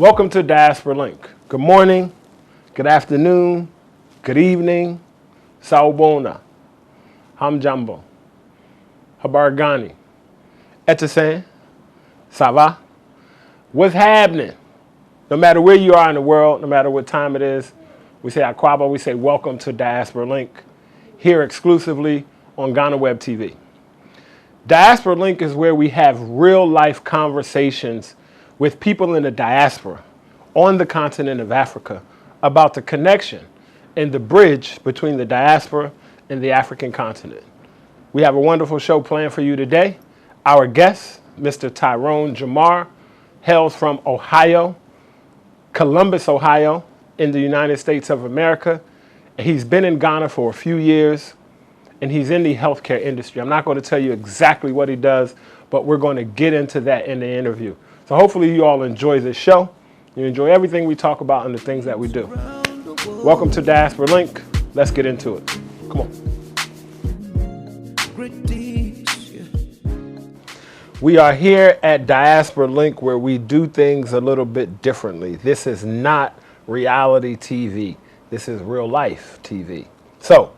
Welcome to Diaspora Link. Good morning, good afternoon, good evening, Sawubona, Hamjambo, Habargani, Etisan, Sava. What's happening? No matter where you are in the world, no matter what time it is, we say Akwaba, we say welcome to Diaspora Link, here exclusively on Ghana Web TV. Diaspora Link is where we have real life conversations with people in the diaspora on the continent of Africa about the connection and the bridge between the diaspora and the African continent. We have a wonderful show planned for you today. Our guest, Mr. Tyrone Jamar, hails from Ohio, Columbus, Ohio, in the United States of America. He's been in Ghana for a few years, and he's in the healthcare industry. I'm not going to tell you exactly what he does, but we're going to get into that in the interview. So hopefully you all enjoy this show. You enjoy everything we talk about and the things that we do. Welcome to Diaspora Link. Let's get into it. Come on. We are here at Diaspora Link where we do things a little bit differently. This is not reality TV. This is real life TV. So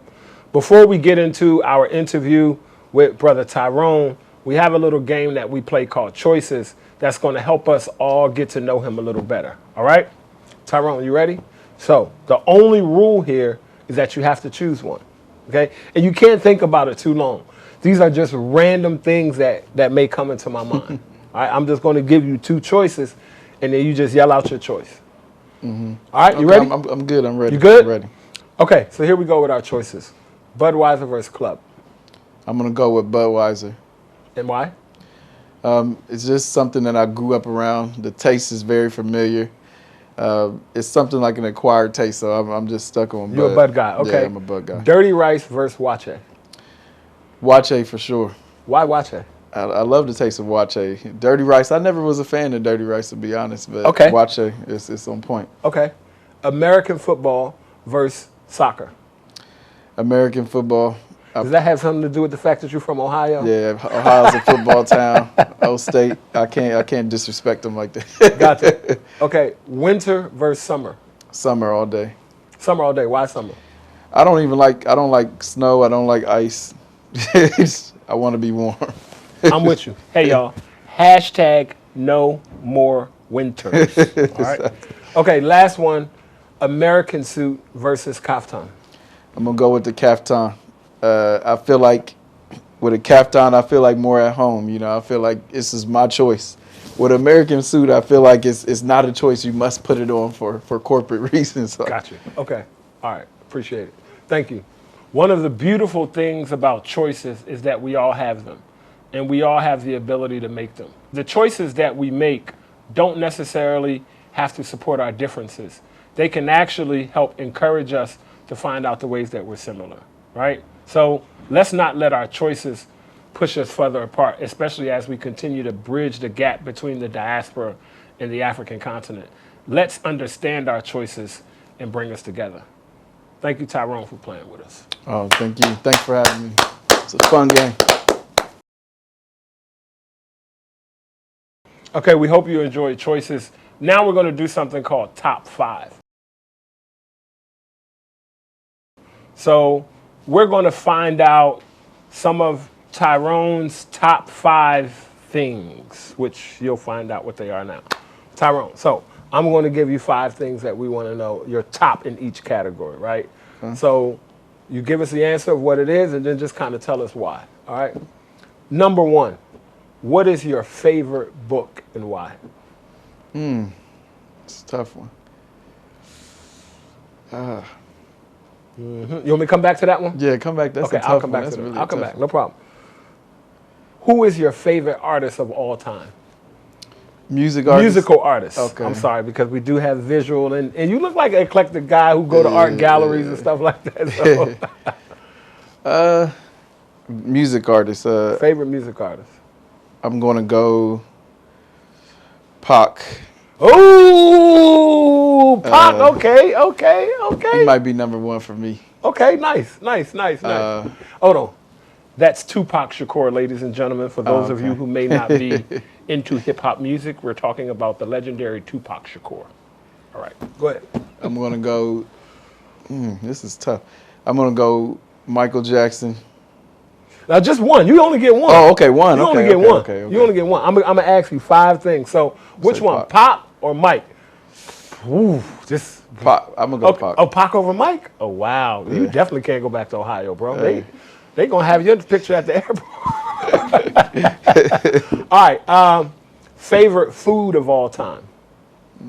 before we get into our interview with Brother Tyrone, we have a little game that we play called Choices that's going to help us all get to know him a little better. All right? Tyrone, you ready? So the only rule here is that you have to choose one. Okay? And you can't think about it too long. These are just random things that may come into my mind. All right? I'm just going to give you two choices, and then you just yell out your choice. Mm-hmm. All right? You ready? I'm good. I'm ready. You good? I'm ready. Okay, so here we go with our choices. Budweiser versus Club. I'm going to go with Budweiser. And why? It's just something that I grew up around. The taste is very familiar. It's something like an acquired taste, so I'm just stuck on Bud. You're a Bud guy. Okay. Yeah, I'm a Bud guy. Dirty rice versus Wache. Wache for sure. Why Wache? I love the taste of Wache. Dirty rice, I never was a fan of dirty rice, to be honest, but okay. Wache, it's on point. Okay. American football versus soccer. American football. Does that have something to do with the fact that you're from Ohio? Yeah, Ohio's a football town. Old State. I can't disrespect them like that. Gotcha. Okay, winter versus summer. Summer all day. Summer all day. Why summer? I don't like snow. I don't like ice. I want to be warm. I'm with you. Hey y'all. Hashtag no more winters. All right. Okay, last one. American suit versus kaftan. I'm gonna go with the kaftan. I feel like with a kaftan, I feel like more at home. You know, I feel like this is my choice. With American suit, I feel like it's not a choice. You must put it on for corporate reasons. So. Gotcha. Okay. All right. Appreciate it. Thank you. One of the beautiful things about choices is that we all have them, and we all have the ability to make them. The choices that we make don't necessarily have to support our differences. They can actually help encourage us to find out the ways that we're similar, right? So let's not let our choices push us further apart, especially as we continue to bridge the gap between the diaspora and the African continent. Let's understand our choices and bring us together. Thank you, Tyrone, for playing with us. Oh, thank you. Thanks for having me. It's a fun game. Okay, we hope you enjoyed choices. Now we're going to do something called Top 5. So we're going to find out some of Tyrone's top 5 things, which you'll find out what they are now. Tyrone, so I'm going to give you 5 things that we want to know, your top in each category, right? So you give us the answer of what it is and then just kind of tell us why, all right? Number 1, what is your favorite book and why? It's a tough one. You want me to come back to that one? Yeah, come back. That's okay, a tough I'll come one. back That's to that. really I'll come tough back, no problem. Who is your favorite artist of all time? Music artist? Musical artist. Okay. I'm sorry, because we do have visual, and you look like an eclectic guy who go to art galleries and stuff like that. So. Music artist. Favorite music artist? I'm going to go Pac. Ooh, Pac, okay. He might be number 1 for me. Okay, nice. Hold on. That's Tupac Shakur, ladies and gentlemen. For those of okay. you who may not be into hip-hop music, we're talking about the legendary Tupac Shakur. All right, go ahead. I'm going to go, this is tough. I'm going to go Michael Jackson. Now, just one. You only get one. Oh, okay, one. You okay, only get okay, one. okay. You only get one. I'm going to ask you 5 things. So, which Say one, Pac. Pop or Mike? Ooh, just Pop. I'm going to go Pop. Oh, Pac over Mike? Oh, wow. You definitely can't go back to Ohio, bro. They going to have your picture at the airport. All right. Favorite food of all time? I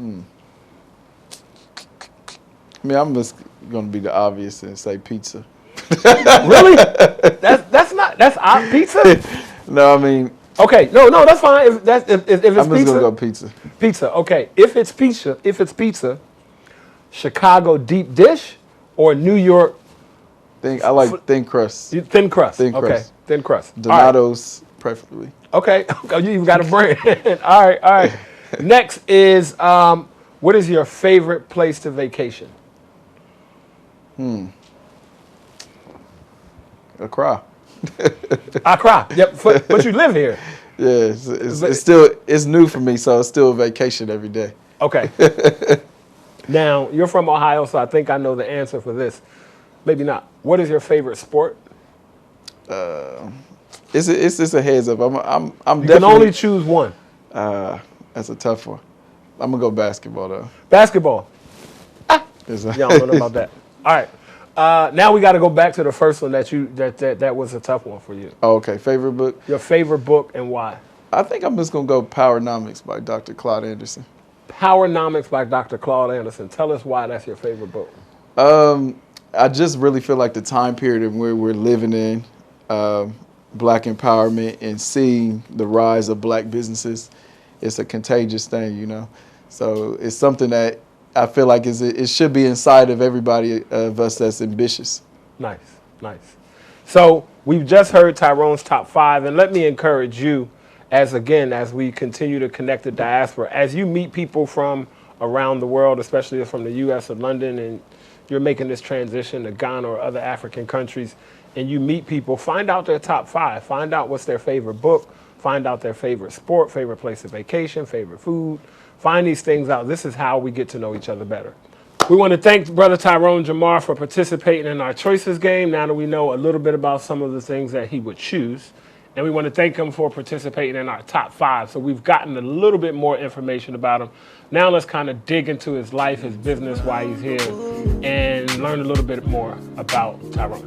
mean, I'm just going to be the obvious and say pizza. Really? That's pizza? No, I mean. Okay, no, that's fine. If it's I'm just pizza, gonna go pizza. Pizza. Okay, if it's pizza, Chicago deep dish or New York I like thin crust. thin crust. Thin Okay, crust. thin crust. Donatos, preferably. Okay, you even got a brand. All right. Next is what is your favorite place to vacation? Accra. Accra. Yep, but you live here. Yeah, it's new for me, so it's still a vacation every day. Okay. Now, you're from Ohio, so I think I know the answer for this. Maybe not. What is your favorite sport? It's a heads up. I'm You definitely. can only choose one. That's a tough one. I'm gonna go basketball though. Basketball. Y'all don't know about that. All right. Now we got to go back to the first one that was a tough one for you. Oh, okay. Favorite book? Your favorite book and why? I think I'm just gonna go Powernomics by Dr. Claude Anderson. Powernomics by Dr. Claude Anderson. Tell us why that's your favorite book. I just really feel like the time period in where we're living in, black empowerment and seeing the rise of black businesses, it's a contagious thing, you know. So it's something that I feel like it should be inside of everybody of us that's ambitious. Nice. So we've just heard Tyrone's top 5, and let me encourage you, as we continue to connect the diaspora, as you meet people from around the world, especially from the U.S. or London, and you're making this transition to Ghana or other African countries, and you meet people, find out their top 5. Find out what's their favorite book. Find out their favorite sport, favorite place of vacation, favorite food. Find these things out. This is how we get to know each other better. We want to thank Brother Tyrone Jamar for participating in our choices game. Now that we know a little bit about some of the things that he would choose. And we want to thank him for participating in our top 5. So we've gotten a little bit more information about him. Now let's kind of dig into his life, his business, why he's here, and learn a little bit more about Tyrone.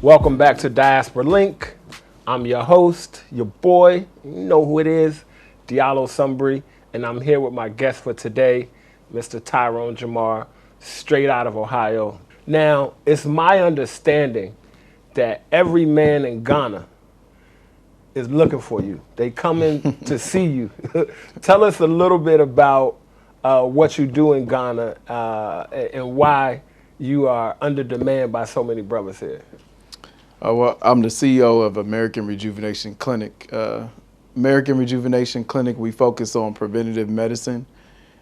Welcome back to Diaspora Link. I'm your host, your boy, you know who it is, Diallo Sumbri, and I'm here with my guest for today, Mr. Tyrone Jamar, straight out of Ohio. Now, it's my understanding that every man in Ghana is looking for you. They come in to see you. Tell us a little bit about what you do in Ghana and why you are under demand by so many brothers here. Well, I'm the CEO of American Rejuvenation Clinic. American Rejuvenation Clinic, we focus on preventative medicine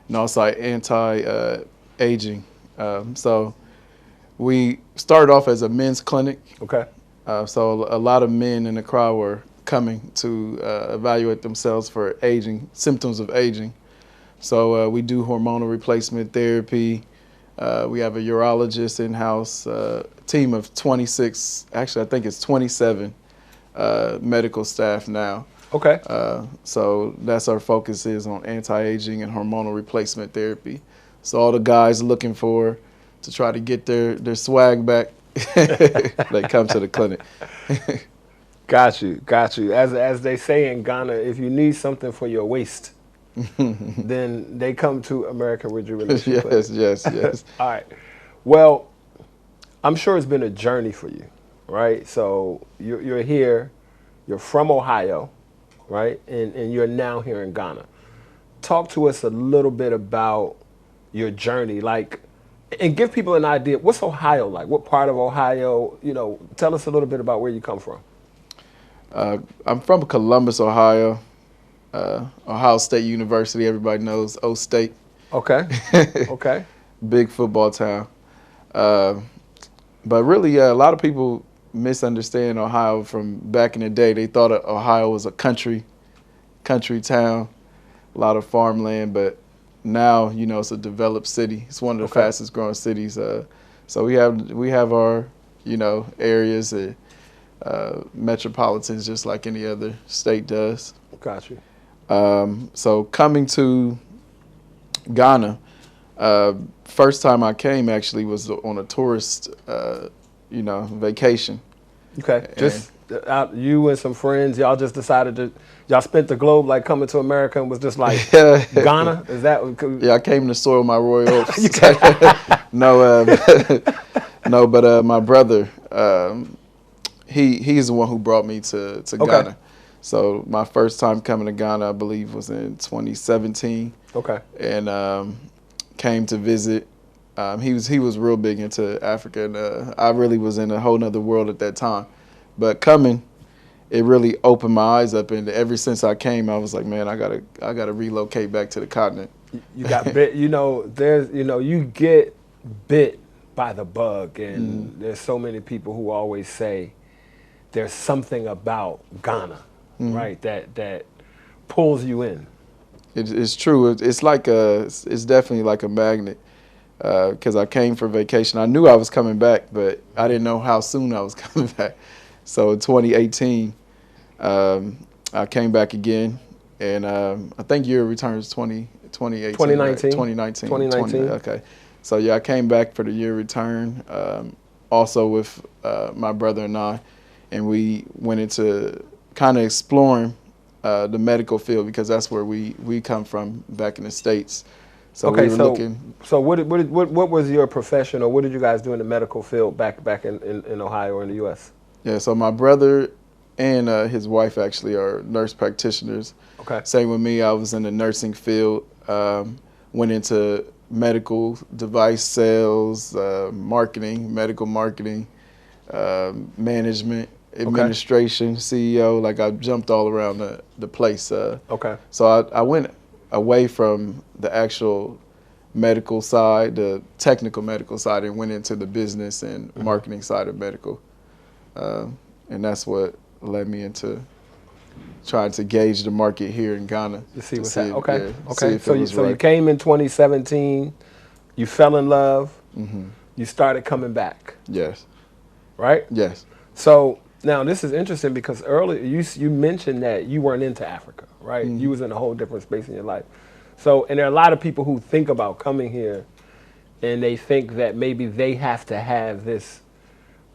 and also anti-aging. So we started off as a men's clinic. Okay. So a lot of men in the crowd were coming to evaluate themselves for aging, symptoms of aging. So we do hormonal replacement therapy. We have a urologist in-house, team of 26, actually I think it's 27 medical staff now. Okay. So that's our focus is on anti-aging and hormonal replacement therapy. So all the guys looking to try to get their swag back, they come to the clinic. Got you. As they say in Ghana, if you need something for your waist, then they come to American Rejuvenation Clinic. Yes. All right. Well, I'm sure it's been a journey for you, right? So you're here, you're from Ohio, right? And you're now here in Ghana. Talk to us a little bit about your journey, and give people an idea. What's Ohio like? What part of Ohio? Tell us a little bit about where you come from. I'm from Columbus, Ohio. Ohio State University, everybody knows O State. Okay. Okay. Big football town. But really, a lot of people misunderstand Ohio from back in the day. They thought Ohio was a country town, a lot of farmland, but now, you know, it's a developed city. It's one of the fastest growing cities. So we have our, you know, areas, metropolitans, just like any other state does. Got you. So coming to Ghana, first time I came actually was on a tourist, you know, vacation. Okay. Just you and some friends, y'all just decided to, y'all spent the globe like coming to America and was just like, Ghana? Is that? Yeah, I came to soil my royal oats. No, no, but my brother, he's the one who brought me to Ghana. So my first time coming to Ghana, I believe, was in 2017. Okay. And came to visit. He was real big into Africa, and I really was in a whole nother world at that time. But coming, it really opened my eyes up, and ever since I came, I was like, man, I gotta relocate back to the continent. You got bit. You know, you get bit by the bug, and there's so many people who always say there's something about Ghana, right, that pulls you in. It's true. It's like it's definitely like a magnet. Because I came for vacation. I knew I was coming back, but I didn't know how soon I was coming back. So in 2018, I came back again, and I think year of return is 2018. 2019. 2019. 2019. Okay. So yeah, I came back for the year of return, also with my brother and I, and we went into kind of exploring the medical field, because that's where we come from back in the States. So okay, we were looking. So what was your profession, or what did you guys do in the medical field back in Ohio or in the U.S.? Yeah, so my brother and his wife actually are nurse practitioners. Okay. Same with me. I was in the nursing field. Went into medical device sales, marketing, medical marketing, management, administration, CEO. Like I jumped all around the place. Okay. So I went away from the actual medical side, the technical medical side, and went into the business and marketing side of medical. And that's what led me into trying to gauge the market here in Ghana. To see what's happening. Okay. Yeah, Okay. so you came in 2017, you fell in love, you started coming back. Yes. Right? Yes. So now this is interesting, because earlier you mentioned that you weren't into Africa, right? You was in a whole different space in your life. So, and there are a lot of people who think about coming here, and they think that maybe they have to have this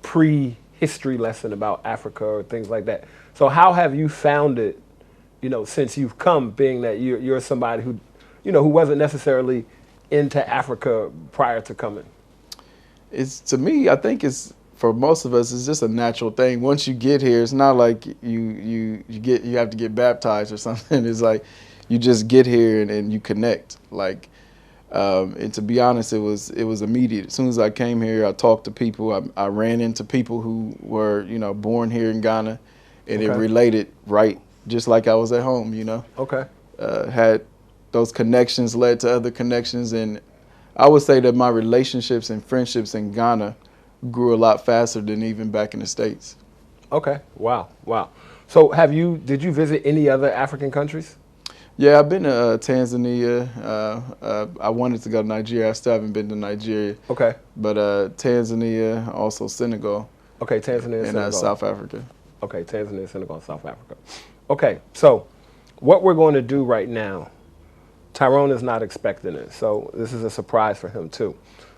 pre-history lesson about Africa or things like that. So how have you found it, you know, since you've come, being that you're somebody who, you know, who wasn't necessarily into Africa prior to coming? It's, to me, I think it's, for most of us, it's just a natural thing. Once you get here, it's not like you have to get baptized or something. It's like you just get here and you connect. Like, and to be honest, it was immediate. As soon as I came here, I talked to people. I ran into people who were, you know, born here in Ghana, and it related right, just like I was at home. You know. Okay. Had those connections led to other connections, and I would say that my relationships and friendships in Ghana grew a lot faster than even back in the States. Okay. Wow. Wow. So did you visit any other African countries? Yeah, I've been to Tanzania. I wanted to go to Nigeria. I still haven't been to Nigeria. Okay. But Tanzania, also Senegal. Okay, Tanzania and Senegal. South Africa. Okay, Tanzania, Senegal, South Africa. Okay, so what we're going to do right now, Tyrone is not expecting it, so this is a surprise for him too.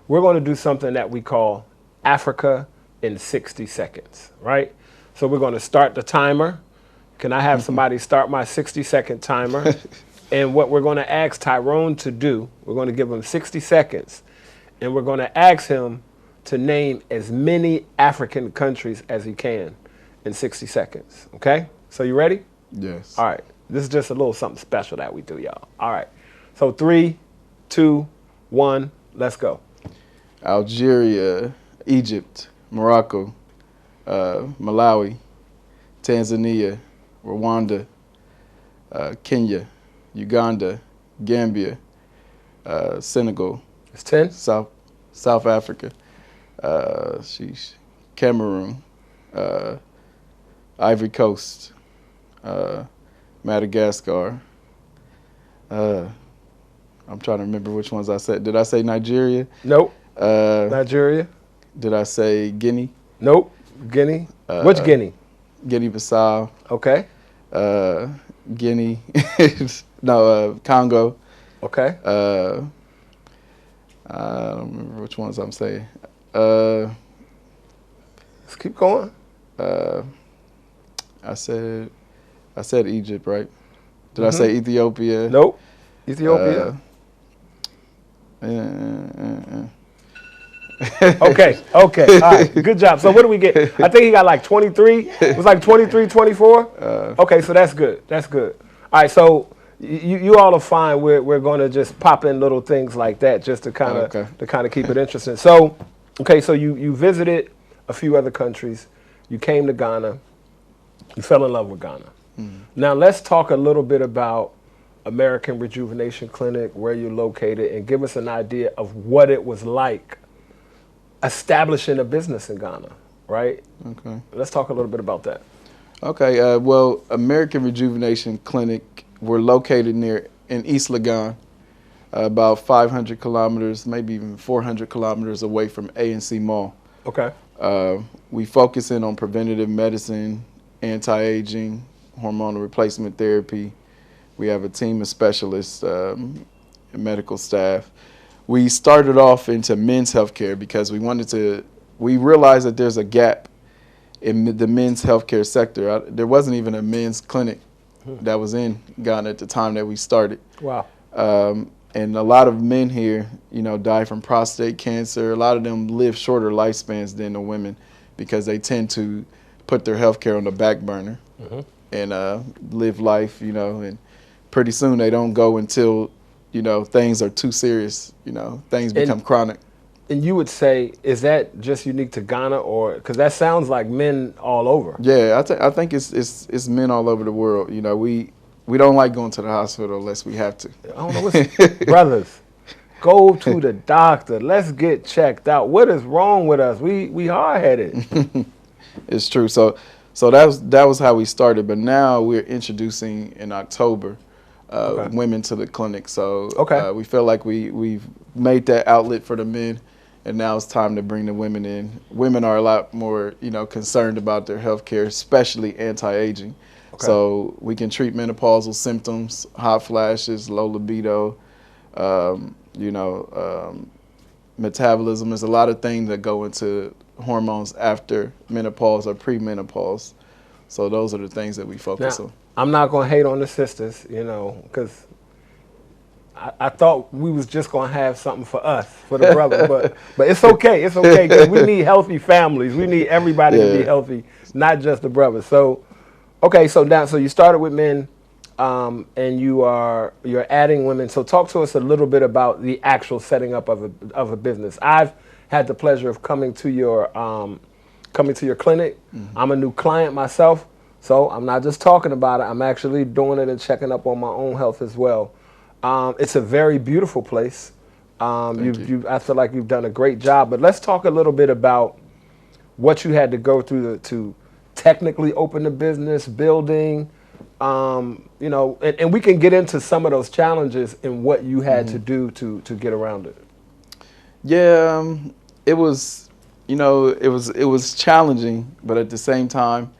We're going to do something that we call Africa in 60 seconds, right? So we're going to start the timer. Can I have somebody start my 60-second timer? And what we're going to ask Tyrone to do, we're going to give him 60 seconds, and we're going to ask him to name as many African countries as he can in 60 seconds, okay? So you ready? Yes. All right. This is just a little something special that we do, y'all. All right. So 3, 2, 1, let's go. Algeria, Egypt, Morocco, Malawi, Tanzania, Rwanda, Kenya, Uganda, Gambia, Senegal. It's 10. South Africa, Sheesh. Cameroon, Ivory Coast, Madagascar. I'm trying to remember which ones I said. Did I say Nigeria? Nope. Uh, Nigeria? did I say Guinea? Nope. Guinea? Which Guinea? Guinea-Bissau. Okay. Guinea. No, Congo. Okay. I don't remember which ones I'm saying. Let's keep going. I said Egypt, right? Did I say Ethiopia? Nope. Ethiopia? Okay. All right. Good job. So what do we get? I think he got like 23. It was like 23, 24. Okay, so that's good. That's good. All right, so you all are fine. We're going to just pop in little things like that just to kind of keep it interesting. So, okay, so you visited a few other countries. You came to Ghana. You fell in love with Ghana. Now let's talk a little bit about American Rejuvenation Clinic, where you're located, and give us an idea of what it was like establishing a business in Ghana, right? Okay. Let's talk a little bit about that. Okay. Well, American Rejuvenation Clinic, we're located in East Legon, about 500 kilometers, maybe even 400 kilometers away from A&C Mall. Okay. We focus in on preventative medicine, anti-aging, hormonal replacement therapy. We have a team of specialists, and medical staff. We started off into men's healthcare because we realized that there's a gap in the men's healthcare sector. There wasn't even a men's clinic that was in Ghana at the time that we started. Wow. And a lot of men here, die from prostate cancer. A lot of them live shorter lifespans than the women because they tend to put their healthcare on the back burner and live life, and pretty soon they don't go until, things are too serious, things become chronic. And you would say, is that just unique to Ghana, or because that sounds like men all over? Yeah, I think it's men all over the world. We don't like going to the hospital unless we have to. I don't know what's brothers. Go to the doctor. Let's get checked out. What is wrong with us? We hard headed. It's true. So that was how we started. But now we're introducing in October women to the clinic. So we feel like we've made that outlet for the men, and now it's time to bring the women in. Women are a lot more concerned about their health care, especially anti-aging. Okay. So we can treat menopausal symptoms, hot flashes, low libido, metabolism. There's a lot of things that go into hormones after menopause or premenopause. So those are the things that we focus on. I'm not going to hate on the sisters, because I thought we was just going to have something for us, for the brother. But it's okay. It's okay, because we need healthy families. We need everybody to be healthy, not just the brothers. So, okay, so you started with men, and you're adding women. So talk to us a little bit about the actual setting up of a business. I've had the pleasure of coming to your clinic. I'm a new client myself, so I'm not just talking about it. I'm actually doing it and checking up on my own health as well. It's a very beautiful place. I feel like you've done a great job. But let's talk a little bit about what you had to go through to technically open the business, building, and we can get into some of those challenges and what you had to do to get around it. Yeah, it was challenging, but at the same time,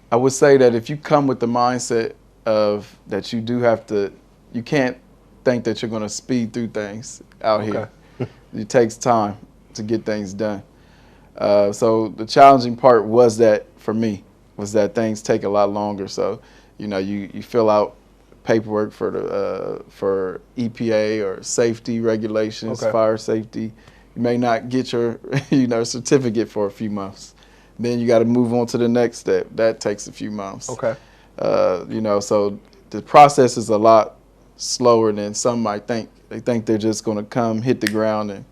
I would say that if you come with the mindset of that you can't think that you're going to speed through things out here. It takes time to get things done. So the challenging part was that for me was that things take a lot longer. So, you fill out paperwork for EPA or safety regulations, fire safety. You may not get your certificate for a few months. Then you got to move on to the next step. That takes a few months. Okay. So the process is a lot slower than some might think. They think they're just going to come, hit the ground, and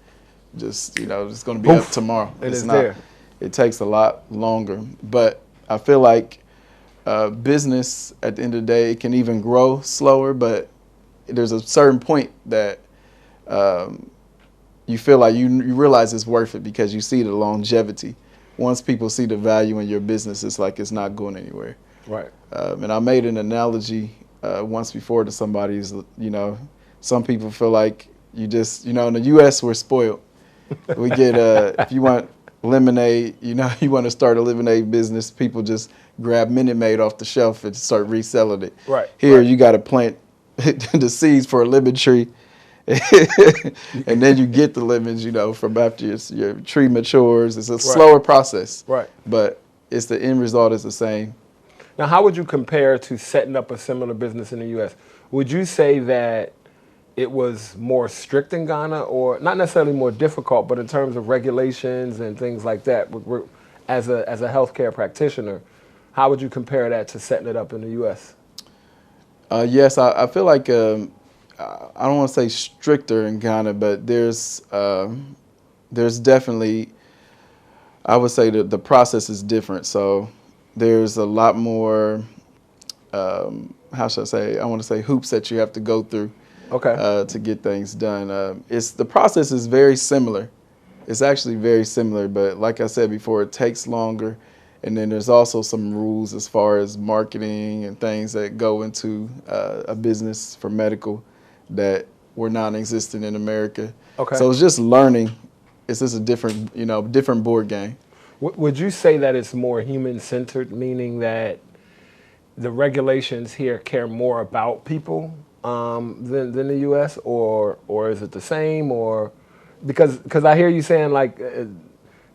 just it's going to be up tomorrow. It's not. There. It takes a lot longer. But I feel like business at the end of the day, it can even grow slower, but there's a certain point that you feel like you realize it's worth it because you see the longevity. Once people see the value in your business, it's like it's not going anywhere. Right. And I made an analogy once before to somebody. Some people feel like you just, in the U.S. we're spoiled. We get if you want lemonade, you want to start a lemonade business, people just grab Minute Maid off the shelf and start reselling it. Right. Here right. you got to plant the seeds for a lemon tree. And then you get the lemons, from after your tree matures. It's a slower process. Right. But it's the end result is the same. Now, how would you compare to setting up a similar business in the U.S.? Would you say that it was more strict in Ghana, or not necessarily more difficult, but in terms of regulations and things like that? As a healthcare practitioner, how would you compare that to setting it up in the U.S.? Yes, I feel like I don't want to say stricter in Ghana, but there's definitely, I would say that the process is different. So there's a lot more, how should I say? I want to say hoops that you have to go through. Okay. To get things done. The process is very similar. It's actually very similar, but like I said before, it takes longer. And then there's also some rules as far as marketing and things that go into a business for medical that were non-existent in America. Okay. So it's just learning. It's just a different, different board game. Would you say that it's more human-centered, meaning that the regulations here care more about people than the U.S., or is it the same? Or because I hear you saying like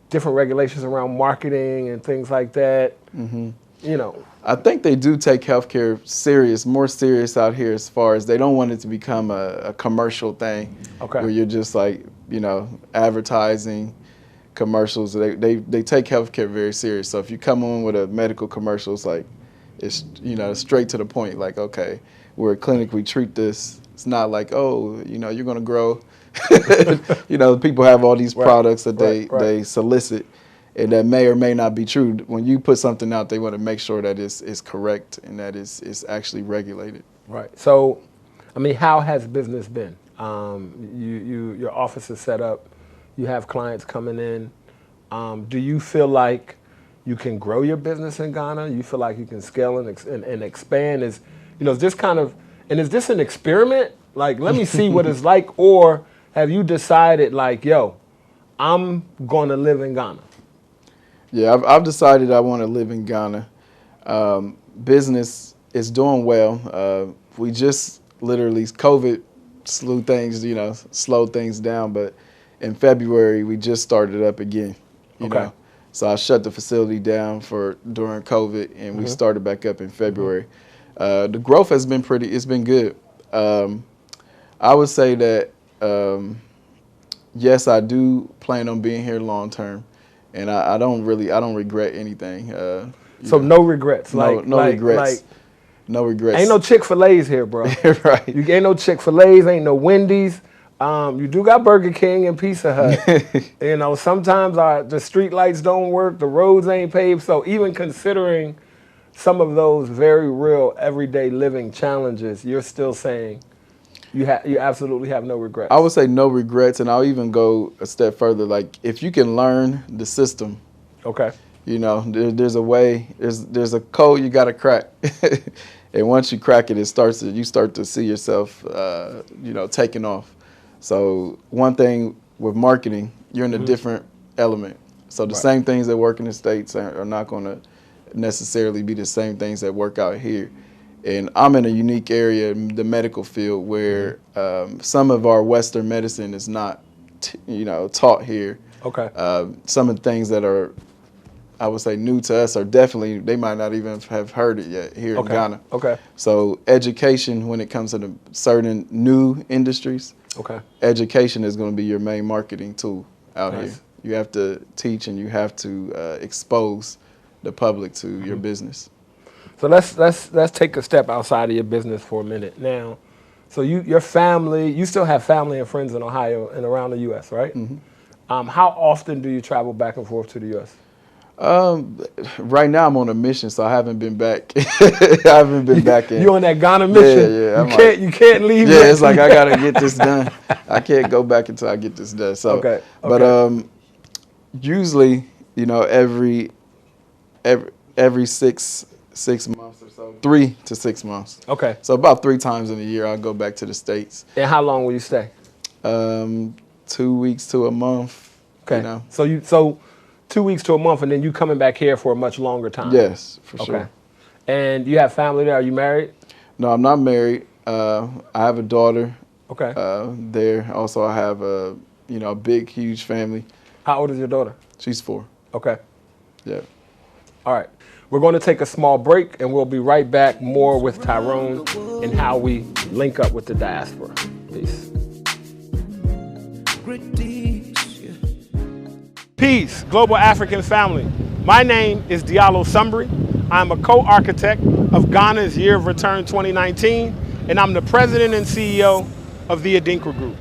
different regulations around marketing and things like that. Mm-hmm. I think they do take healthcare more serious out here, as far as they don't want it to become a commercial thing. Okay. Where you're just like advertising commercials. They take healthcare very serious. So if you come on with a medical commercial, it's like it's straight to the point. Like, okay, we're a clinic, we treat this. It's not like, oh, you're going to grow. People have all these products that they solicit, and that may or may not be true. When you put something out, they want to make sure that it's correct and that it's actually regulated. Right. So, I mean, how has business been? Your office is set up. You have clients coming in. Do you feel like you can grow your business in Ghana? You feel like you can scale and expand? Is this kind of, and is this an experiment? Like, let me see what it's like, or have you decided like, yo, I'm going to live in Ghana? Yeah, I've decided I want to live in Ghana. Business is doing well. We just literally, COVID slowed things down, but in February we just started up again. Okay. So I shut the facility down during COVID, and we started back up in February. The growth has been it's been good. I would say that, yes, I do plan on being here long term, and I don't regret anything. No regrets? No regrets. No regrets. Ain't no Chick-fil-A's here, bro. Right. You ain't no Chick-fil-A's, ain't no Wendy's. You do got Burger King and Pizza Hut. Sometimes the street lights don't work, the roads ain't paved. So even considering some of those very real everyday living challenges, you're still saying you absolutely have no regrets. I would say no regrets, and I'll even go a step further. Like, if you can learn the system, okay, there's a way, there's a code you got to crack, and once you crack it, you start to see yourself, taking off. So one thing with marketing, you're in a different element. So the same things that work in the States are not going to necessarily be the same things that work out here. And I'm in a unique area, the medical field, where some of our Western medicine is not, taught here. Okay. Some of the things that are, I would say, new to us are definitely, they might not even have heard it yet here in Ghana. Okay. So education, when it comes to certain new industries, education is going to be your main marketing tool out here. You have to teach, and you have to expose the public to your business. So let's take a step outside of your business for a minute now. So your family, you still have family and friends in Ohio and around the U.S., right? Mm-hmm. How often do you travel back and forth to the U.S.? Right now I'm on a mission, so I haven't been back. I haven't been back in. You on that Ghana mission? Yeah. You can't leave. Yeah, it's like I gotta get this done. I can't go back until I get this done. So, okay. But usually, you know, every 6 months or so, 3 to 6 months. Okay. So about 3 times in a year, I'll go back to the States. And how long will you stay? 2 weeks to a month. Okay. You know? So 2 weeks to a month, and then you coming back here for a much longer time. Yes, for sure. And you have family there? Are you married? No, I'm not married. I have a daughter. Okay. There. Also, I have a big, huge family. How old is your daughter? She's 4. Okay. Yeah. All right. We're going to take a small break, and we'll be right back more with Tyrone and how we link up with the diaspora. Peace. Peace, global African family. My name is Diallo Sumbri. I'm a co-architect of Ghana's Year of Return 2019, and I'm the president and CEO of the Adinkra Group.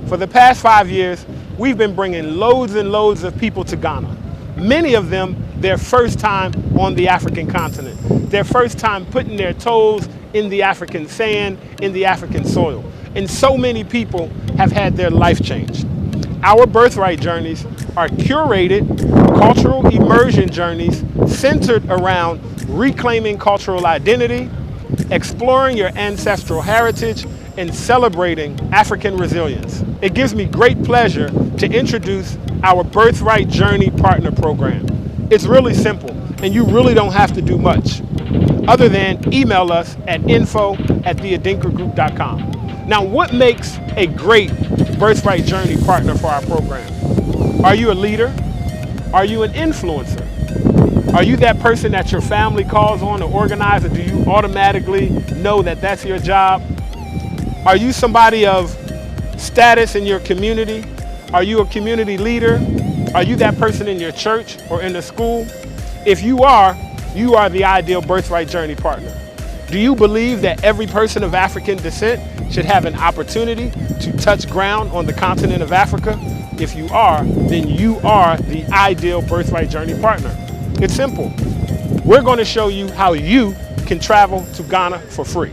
For the past 5 years, we've been bringing loads and loads of people to Ghana. Many of them, their first time on the African continent, their first time putting their toes in the African sand, in the African soil. And so many people have had their life changed. Our birthright journeys are curated cultural immersion journeys centered around reclaiming cultural identity, exploring your ancestral heritage, and celebrating African resilience. It gives me great pleasure to introduce our Birthright Journey Partner Program. It's really simple, and you really don't have to do much other than email us at info@theadinkragroup.com. Now, what makes a great Birthright Journey partner for our program? Are you a leader? Are you an influencer? Are you that person that your family calls on to organize, or do you automatically know that that's your job? Are you somebody of status in your community? Are you a community leader? Are you that person in your church or in the school? If you are the ideal Birthright Journey partner. Do you believe that every person of African descent should have an opportunity to touch ground on the continent of Africa? If you are, then you are the ideal Birthright Journey partner. It's simple. We're going to show you how you can travel to Ghana for free.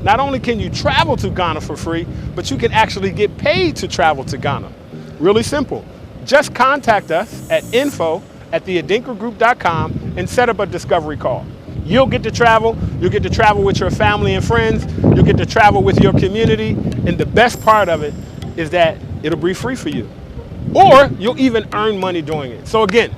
Not only can you travel to Ghana for free, but you can actually get paid to travel to Ghana. Really simple. Just contact us at info@theadinkragroup.com and set up a discovery call. You'll get to travel with your family and friends, you'll get to travel with your community, and the best part of it is that it'll be free for you. Or you'll even earn money doing it. So again,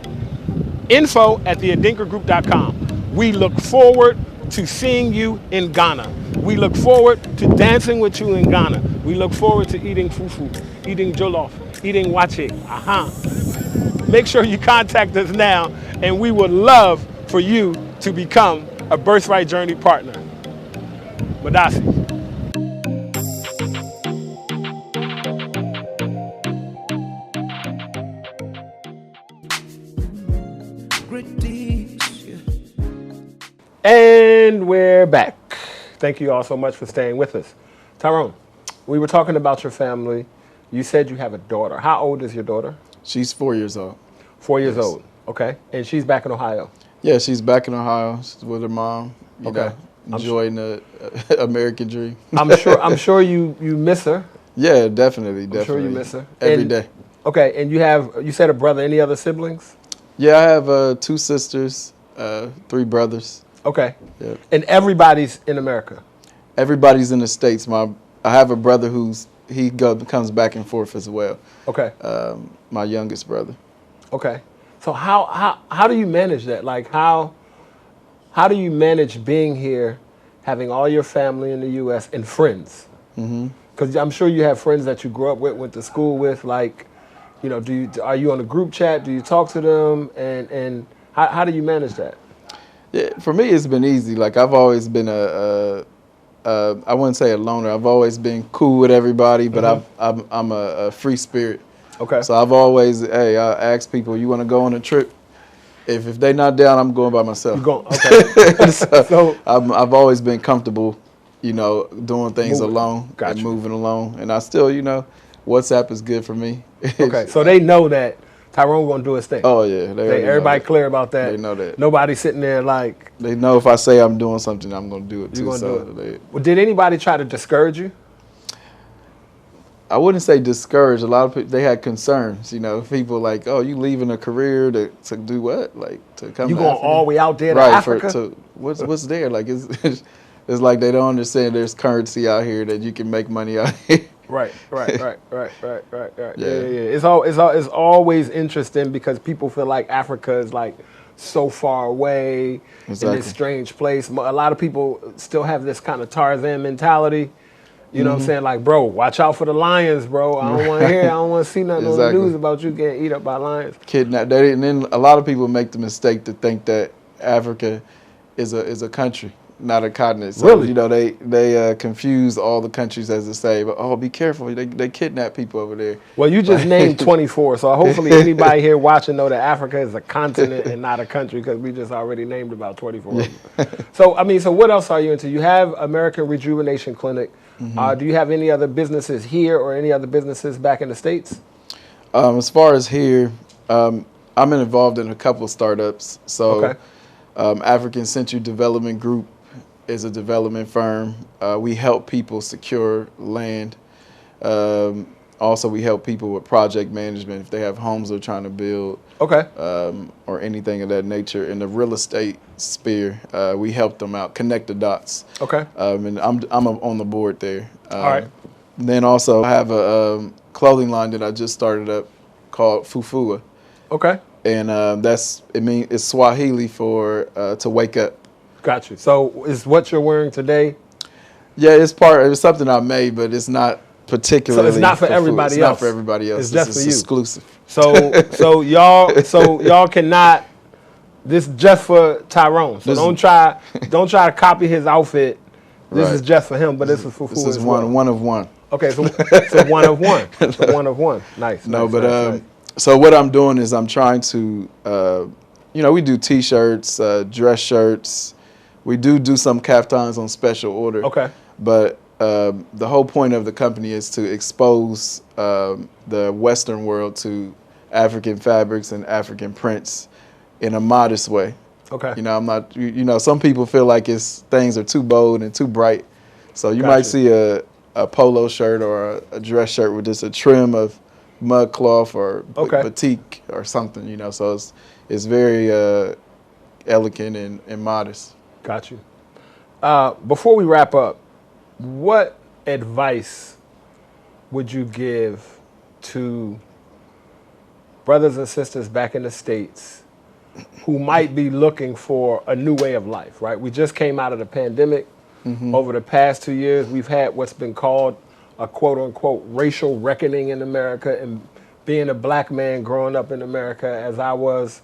info@theadinkragroup.com. We look forward to seeing you in Ghana. We look forward to dancing with you in Ghana. We look forward to eating fufu, eating jollof, eating wache. Make sure you contact us now, and we would love for you to become a Birthright Journey partner. Madasi. And we're back. Thank you all so much for staying with us. Tyrone, we were talking about your family. You said you have a daughter. How old is your daughter? She's 4 years old. 4 years old. Okay. And she's back in Ohio. Yeah, she's back in Ohio. She's with her mom. You know, enjoying the American dream. I'm sure you miss her. Yeah, definitely. I'm sure you miss her every day. Okay, and you said a brother. Any other siblings? Yeah, I have 2 sisters, 3 brothers. Okay. Yeah. And everybody's in America. Everybody's in the States. I have a brother comes back and forth as well. Okay. My youngest brother. Okay. So how do you manage that? Like how do you manage being here, having all your family in the U.S. and friends? Because I'm sure you have friends that you grew up with, went to school with. Like, you know, are you on a group chat? Do you talk to them? And how do you manage that? Yeah, for me, it's been easy. Like I've always been I wouldn't say a loner. I've always been cool with everybody, but I'm a free spirit. Okay. So I've always, I ask people, you want to go on a trip? If they're not down, I'm going by myself. You're going, okay. so I've always been comfortable, you know, doing things alone and moving alone. And I still, you know, WhatsApp is good for me. Okay. So they know that Tyrone gonna do his thing. Oh yeah, they already know Everybody that. clear about that. They know that. Nobody sitting there like, They know if I say I'm doing something, I'm gonna do it too. you gonna So do it. Well, did anybody try to discourage you? I wouldn't say discouraged. A lot of people, they had concerns. You know, people like, oh, you leaving a career to do what? Like to come. You to going Africa? all the way out there to right, Africa? What's there? Like it's like they don't understand. There's currency out here that you can make money out here. Right. Yeah. Yeah. It's always interesting because people feel like Africa is like so far away in Exactly. this strange place. A lot of people still have this kind of Tarzan mentality. You know what I'm saying? Like, bro, watch out for the lions, bro. I don't want to hear, I don't want to see nothing on the Exactly. news about you getting eat up by lions. Kidnapped. And then a lot of people make the mistake to think that Africa is a country, not a continent. So, Really? you know, they confuse all the countries as they say, but oh, be careful. They kidnap people over there. Well, you just named 24, so hopefully anybody here watching know that Africa is a continent and not a country because we just already named about 24. So, I mean, so what else are you into? You have American Rejuvenation Clinic. Do you have any other businesses here or any other businesses back in the States? As far as here, I'm involved in a couple startups. So, Okay. African Century Development Group is a development firm. We help people secure land. Also, we help people with project management if they have homes they're trying to build. Okay. Or anything of that nature. In the real estate sphere, we help them out, connect the dots. Okay. And I'm on the board there. All right. Then also I have a clothing line that I just started up called Fufula. Okay. And it's Swahili for to wake up. Got you. So is what you're wearing today? Yeah, it's something I made, but it's not particularly. So it's not for everybody else. It's not for everybody else. It's just for you. Exclusive. So y'all cannot. This is just for Tyrone. So don't try to copy his outfit. This is just for him, but this is for This is one of one. Okay, so one of one. So one of one. Nice. No, nice, but nice. So what I'm doing is I'm trying to, we do T-shirts, dress shirts. We do some kaftans on special order. Okay. But the whole point of the company is to expose the Western world to African fabrics and African prints in a modest way. Okay. You know, I'm not. You know, some people feel like things are too bold and too bright. So you might see a polo shirt or a dress shirt with just a trim of mud cloth or batik or something. You know, so it's very elegant and modest. Got you. Before we wrap up, what advice would you give to brothers and sisters back in the States who might be looking for a new way of life, right? We just came out of the pandemic. Over the past 2 years, we've had what's been called a quote unquote racial reckoning in America, and being a black man growing up in America as I was,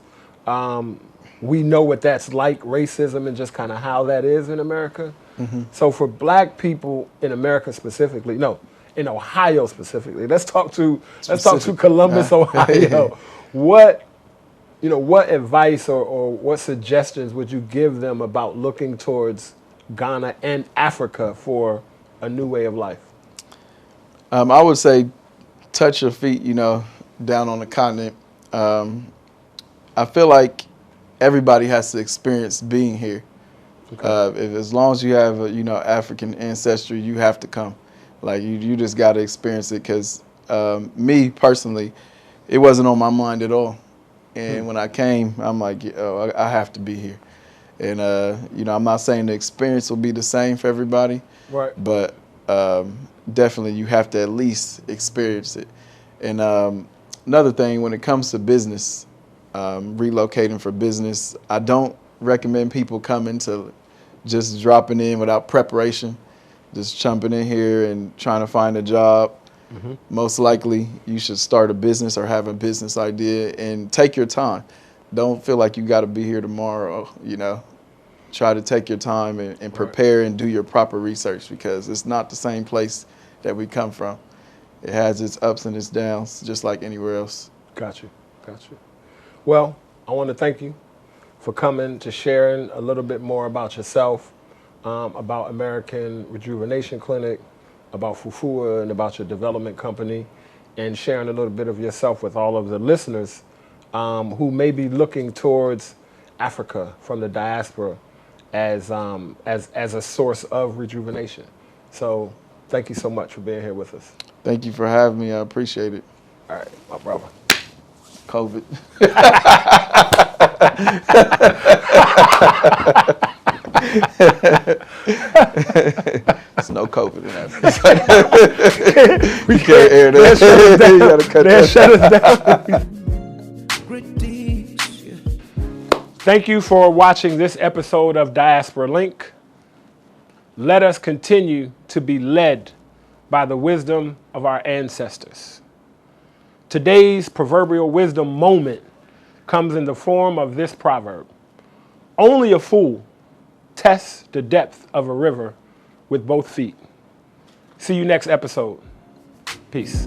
we know what that's like, racism and just kind of how that is in America. So for black people in America specifically, no, in Ohio specifically, let's talk to Columbus, Ohio. What advice or what suggestions would you give them about looking towards Ghana and Africa for a new way of life? I would say touch your feet, down on the continent. I feel like everybody has to experience being here. Okay. As long as you have African ancestry, you have to come. Like you just got to experience it because me personally, it wasn't on my mind at all. And when I came, I'm like, I have to be here. And, I'm not saying the experience will be the same for everybody. Right. But definitely you have to at least experience it. And another thing, when it comes to business, relocating for business, I don't recommend people coming to just dropping in without preparation, just jumping in here and trying to find a job. Most likely you should start a business or have a business idea and take your time. Don't feel like you got to be here tomorrow, Try to take your time and prepare and do your proper research because it's not the same place that we come from. It has its ups and its downs, just like anywhere else. Got you. Well, I want to thank you for coming to sharing a little bit more about yourself, about American Rejuvenation Clinic, about Fufula and about your development company, and sharing a little bit of yourself with all of the listeners who may be looking towards Africa from the diaspora as a source of rejuvenation. So thank you so much for being here with us. Thank you for having me. I appreciate it. All right, my brother. COVID. There's no COVID in that. We can't air that. You gotta cut that. Shut us down. Thank you for watching this episode of Diaspora Link. Let us continue to be led by the wisdom of our ancestors. Today's proverbial wisdom moment comes in the form of this proverb. Only a fool tests the depth of a river with both feet. See you next episode. Peace.